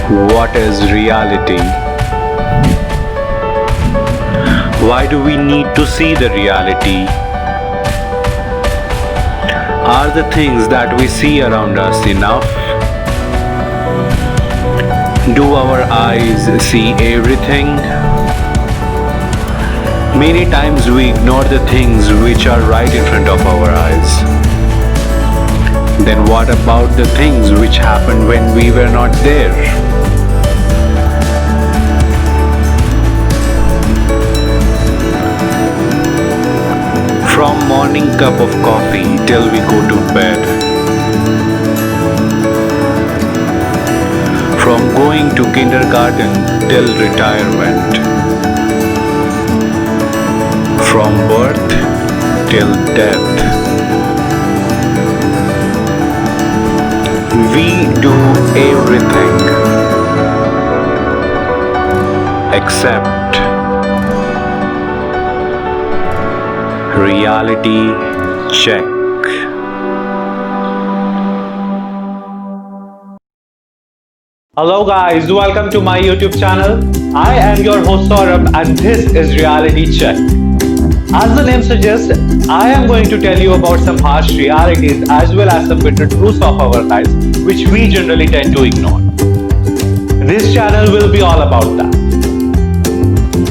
What is reality? Why do we need to see the reality? Are the things that we see around us enough? Do our eyes see everything? Many times we ignore the things which are right in front of our eyes. Then what about the things which happened when we were not there? From morning cup of coffee till we go to bed. From going to kindergarten till retirement. From birth till death. We do everything except reality check. Hello guys, welcome to my YouTube channel. I am your host Saurabh and this is Reality Check. As the name suggests, I am going to tell you about some harsh realities as well as some bitter truths of our lives which we generally tend to ignore. This channel will be all about that.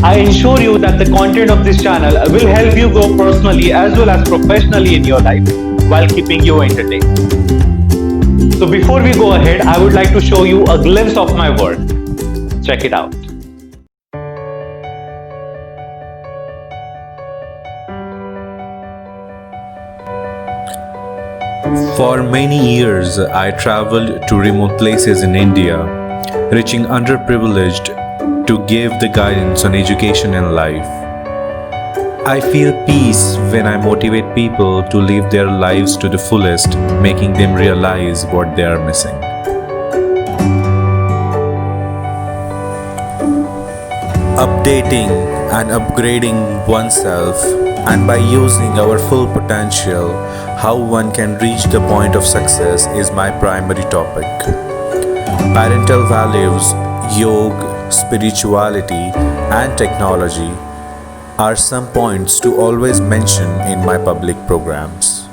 I ensure you that the content of this channel will help you grow personally as well as professionally in your life while keeping you entertained. So before we go ahead, I would like to show you a glimpse of my work. Check it out. For many years, I traveled to remote places in India, reaching underprivileged to give the guidance on education and life. I feel peace when I motivate people to live their lives to the fullest, making them realize what they are missing. Updating and upgrading oneself, and by using our full potential, how one can reach the point of success is my primary topic. Parental values, yoga, spirituality, and technology are some points to always mention in my public programs.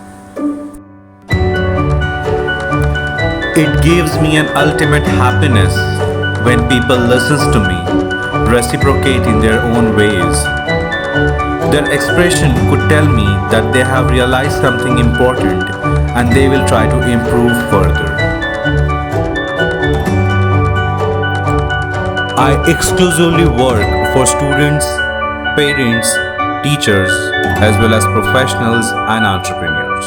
It gives me an ultimate happiness when people listen to me, reciprocate in their own ways. Their expression could tell me that they have realized something important and they will try to improve further. I exclusively work for students, parents, teachers, as well as professionals and entrepreneurs.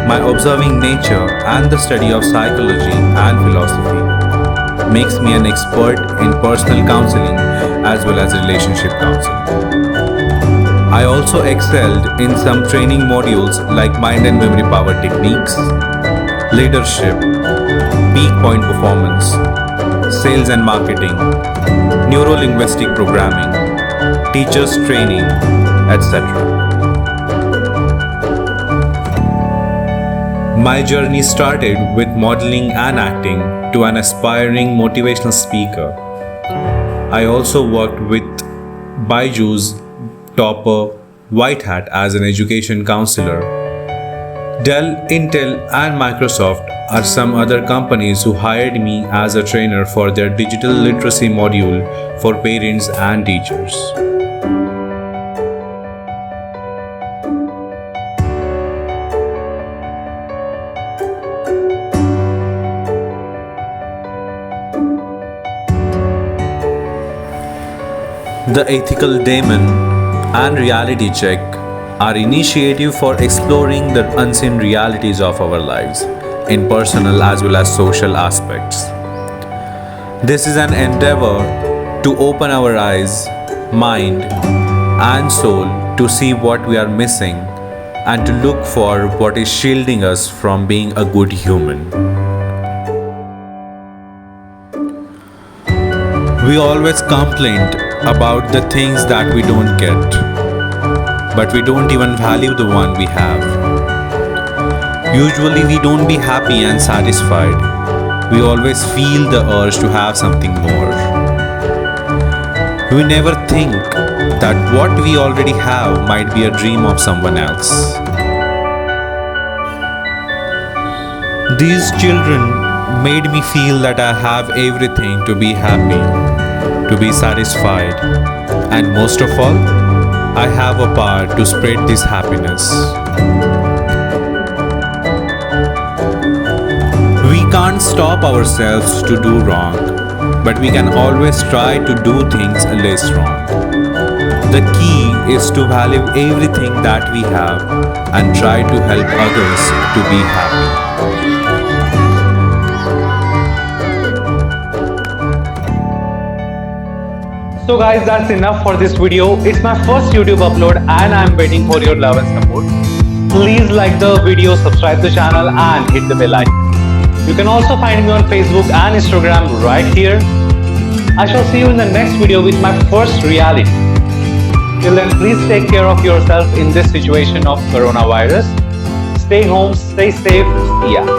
My observing nature and the study of psychology and philosophy makes me an expert in personal counseling as well as relationship counseling. I also excelled in some training modules like mind and memory power techniques, leadership, peak point performance, sales and marketing, neuro-linguistic programming, teachers training, etc. My journey started with modeling and acting to an aspiring motivational speaker. I also worked with Byju's topper White Hat as an education counselor. Dell, Intel, and Microsoft are some other companies who hired me as a trainer for their digital literacy module for parents and teachers. The Ethical Daemon and Reality Check are initiative for exploring the unseen realities of our lives in personal as well as social aspects. This is an endeavor to open our eyes, mind, and soul to see what we are missing and to look for what is shielding us from being a good human. We always complain about the things that we don't get, but we don't even value the one we have. Usually we don't be happy and satisfied. we always feel the urge to have something more. We never think that what we already have might be a dream of someone else. These children made me feel that I have everything to be happy, to be satisfied, and most of all, I have a power to spread this happiness. We can't stop ourselves to do wrong, but we can always try to do things less wrong. The key is to value everything that we have and try to help others to be happy. So guys, that's enough for this video. It's my first YouTube upload and I'm waiting for your love and support. Please like the video, subscribe the channel and hit the bell icon. You can also find me on Facebook and Instagram right here. I shall see you in the next video with my first reality. Till then, please take care of yourself in this situation of coronavirus. Stay home, stay safe. See ya.